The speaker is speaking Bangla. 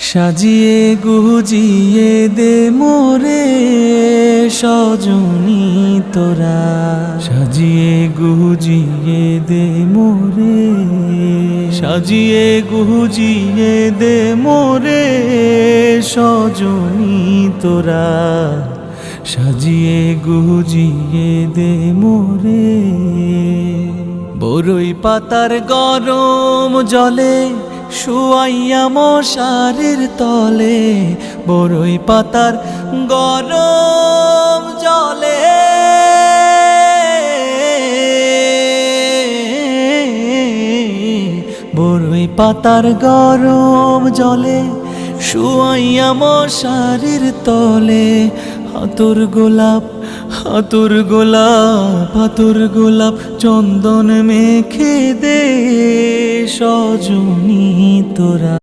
সাজিয়ে গুজিয়ে দে মোরে সজনী তোরা, সাজিয়ে গুজিয়ে দে মোরে, সাজিয়ে গুজিয়ে দে মোরে সজনী তোরা, সাজিয়ে গুজিয়ে দে মোরে। বরই পাতার গরম জলে শুয়াইয়া মশারির তলে, বরই পাতার গরম জলে, বরই পাতার গরম জলে শুয়াইয়া মশারির তলে। হাতুর গোলাপ হাতুর গোলাপ হাতুর গোলাপ চন্দন মেখে দে সজনী তোরা।